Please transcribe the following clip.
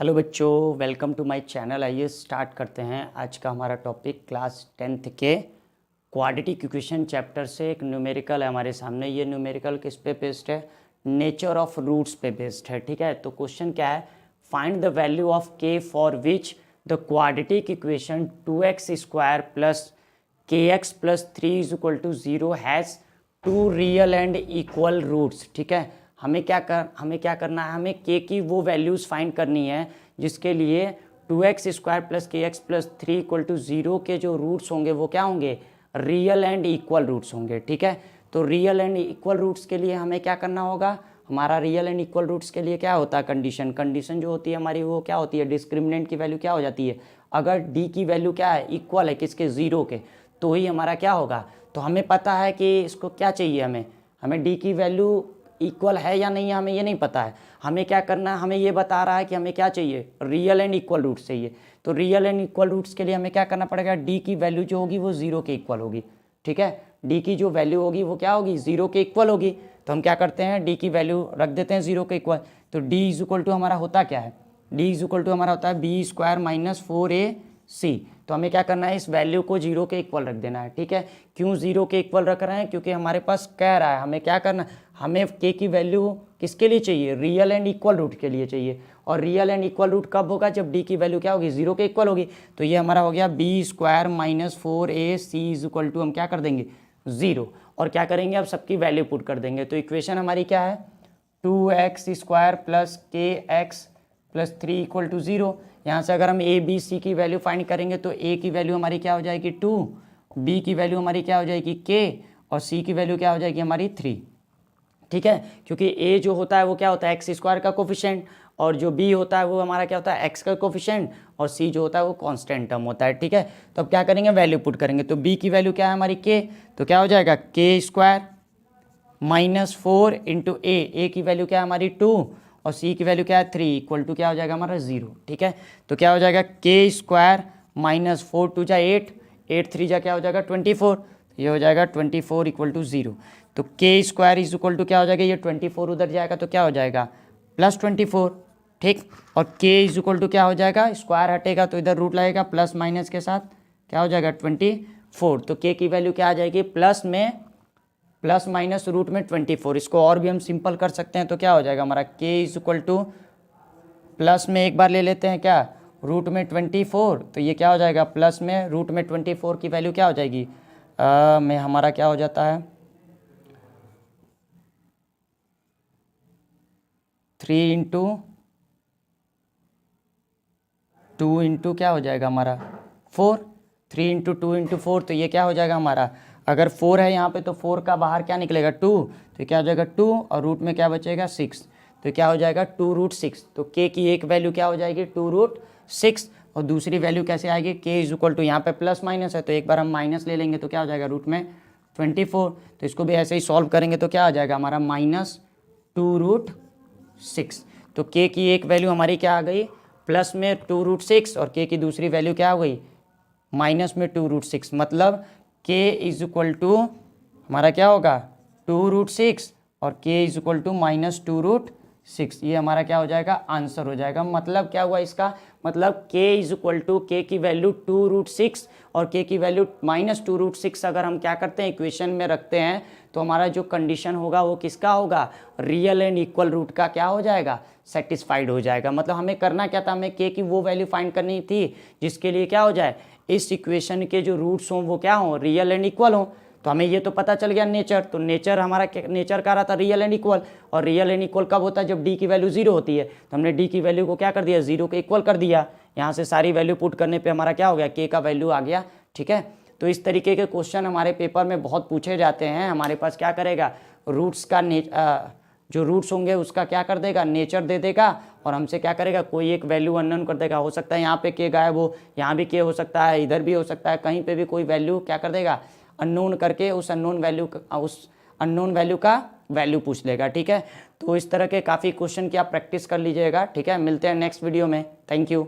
Hello बच्चों, welcome to my channel. आइए start करते हैं आज का हमारा टॉपिक। क्लास 10th के क्वाड्रेटिक इक्वेशन चैप्टर से एक न्यूमेरिकल है हमारे सामने। ये न्यूमेरिकल किस पे बेस्ड है? नेचर ऑफ रूट्स पे बेस्ड है। ठीक है, तो क्वेश्चन क्या है? Find the value of k for which the quadratic equation 2x² plus kx plus 3 is equal to 0 has two real and equal roots. ठीक है, हमें क्या करना है? हमें k की वो वैल्यूज़ फाइंड करनी है जिसके लिए 2x² plus kx plus 3 equal to 0 के जो रूट्स होंगे वो क्या होंगे? रियल एंड इक्वल रूट्स होंगे। ठीक है, तो रियल एंड इक्वल रूट्स के लिए हमें क्या करना होगा? हमारा रियल एंड इक्वल रूट्स के लिए क्या होता है? कंडीशन जो होती है हमारी वो क्या होती है? डिस्क्रिमिनेंट की वैल्यू क्या हो जाती है? अगर d की वैल्यू क्या है? इक्वल है किसके? 0 के, तो ही हमारा क्या होगा? तो हमें पता है कि इसको क्या चाहिए, हमें d की वैल्यू इक्वल है या नहीं है हमें ये नहीं पता है। हमें क्या करना है? हमें ये बता रहा है कि हमें क्या चाहिए? रियल एंड इक्वल रूट्स चाहिए। तो रियल एंड इक्वल रूट्स के लिए हमें क्या करना पड़ेगा? d की वैल्यू जो होगी वो 0 के इक्वल होगी। ठीक है, d की जो वैल्यू होगी वो क्या होगी? 0 के इक्वल होगी। तो हम क्या करते हैं? d की वैल्यू रख देते हैं 0 के इक्वल। तो d इज इक्वल टू हमारा होता क्या है? d इज इक्वल टू हमारा होता है b² माइनस 4ac। तो हमें क्या करना है? इस वैल्यू को 0 के इक्वल रख देना है। ठीक है, क्यों 0 के इक्वल रख रहे हैं? क्योंकि हमारे पास कह रहा है हमें क्या करना है? हमें k की वैल्यू किसके लिए चाहिए? रियल एंड इक्वल रूट के लिए चाहिए। और रियल एंड इक्वल रूट कब होगा? जब d की वैल्यू क्या होगी? 0 के इक्वल होगी। तो ये हमारा हो गया b² minus 4ac is equal to हम क्या कर देंगे? 0। और क्या करेंगे? अब सबकी वैल्यू पुट कर देंगे। तो इक्वेशन हमारी क्या है? 2x² plus kx plus 3 equal to 0। यहाँ से अगर हम a b c की वैल्यू फाइंड करेंगे तो a की वैल्यू हमारी क्या हो जाएगी? 2, b की वैल्यू हमारी क्या हो जाएगी? k, और c की वैल्यू क्या हो जाएगी? हमारी 3। ठीक है, क्योंकि a जो होता है वो क्या होता है? x² का कोफिशिएंट, और जो b होता है वो हमारा क्या होता है? x का कोफिशिएंट, और c जो होता है वो कांस्टेंट टर्म होता है। ठीक है, तो अब क्या करेंगे? वैल्यू पुट करेंगे। तो b की वैल्यू क्या है हमारी? k, तो क्या हो जाएगा? k² माइनस 4 इंटू ए की वैल्यू क्या है हमारी? 2, और c की वैल्यू क्या है? 3 इक्वल टू क्या हो जाएगा हमारा? 0। ठीक है, तो क्या हो जाएगा? k² माइनस 4 2 जा 8, 8 3 जा क्या हो जाएगा? 24। ये हो जाएगा 24 इक्वल टू 0। तो k² इज इक्वल टू क्या हो जाएगा? ये 24 उधर जाएगा तो क्या हो जाएगा? प्लस 24। ठीक, और k इज इक्वल टू क्या हो जाएगा? स्क्वायर हटेगा तो इधर रूट लगेगा, प्लस माइनस के साथ क्या हो जाएगा? 24। तो k की वैल्यू क्या आ जाएगी? प्लस माइनस रूट में 24। इसको और भी हम सिंपल कर सकते हैं तो क्या हो जाएगा हमारा? k is equal two plus में एक बार ले लेते हैं क्या? रूट में 24, तो ये क्या हो जाएगा? प्लस में रूट में 24 की वैल्यू क्या हो जाएगी? में हमारा क्या हो जाता है? 3 इंटू 2 इंटू क्या हो जाएगा हमारा? 4। 3 इंटू 2 इंटू 4, तो ये क्या हो जाएगा हमारा? अगर 4 है यहाँ पे तो 4 का बाहर क्या निकलेगा? 2, तो क्या हो जाएगा? 2, और रूट में क्या बचेगा? 6, तो क्या हो जाएगा? 2√6। तो k की एक वैल्यू क्या हो जाएगी? 2√6। और दूसरी वैल्यू कैसे आएगी? k इज इक्वल टू, यहाँ पे प्लस माइनस है तो एक बार हम माइनस ले लेंगे तो क्या हो जाएगा? रूट में 24। तो इसको भी ऐसे ही सॉल्व करेंगे तो क्या आ जाएगा हमारा? -2√6। तो k की एक वैल्यू हमारी क्या आ गई? प्लस में 2√6, और k की दूसरी वैल्यू क्या हो गई? माइनस में 2√6। मतलब k इज इक्वल टू हमारा क्या होगा? 2√6, और k is equal to minus 2√6। ये हमारा क्या हो जाएगा? आंसर हो जाएगा। मतलब क्या हुआ इसका? मतलब k is equal to, k की वैल्यू 2√6 और k की वैल्यू माइनस 2√6 अगर हम क्या करते हैं? इक्वेशन में रखते हैं तो हमारा जो कंडीशन होगा वो किसका होगा? रियल एंड इक्वल रूट का क्या हो जाएगा? सेटिस्फाइड हो जाएगा। मतलब हमें करना क्या था? हमें k की वो वैल्यू फाइंड करनी थी जिसके लिए क्या हो जाए? इस इक्वेशन के जो रूट्स हों वो क्या हों? रियल एंड इक्वल हों। तो हमें ये तो पता चल गया नेचर। तो नेचर हमारा नेचर का रहा था रियल एंड इक्वल, और रियल एंड इक्वल कब होता है? जब d की वैल्यू 0 होती है। तो हमने d की वैल्यू को क्या कर दिया? 0 के इक्वल कर दिया। यहाँ से सारी वैल्यू पुट करने पे हमारा क्या हो गया? k का वैल्यू आ गया। ठीक है, तो इस तरीके के क्वेश्चन हमारे पेपर में बहुत पूछे जाते हैं। हमारे पास क्या करेगा? रूट्स का जो रूट्स होंगे उसका क्या कर देगा? नेचर दे देगा, और हमसे क्या करेगा? कोई एक वैल्यू अननोन कर देगा। हो सकता है यहाँ पे k गायब हो, यहाँ भी k हो सकता है, इधर भी हो सकता है, कहीं पे भी कोई वैल्यू क्या कर देगा? अननोन करके उस अननोन वैल्यू का वैल्यू पूछ लेगा। ठीक है, तो इस तरह के काफ़ी क्वेश्चन की आप प्रैक्टिस कर लीजिएगा। ठीक है, मिलते हैं नेक्स्ट वीडियो में। Thank you.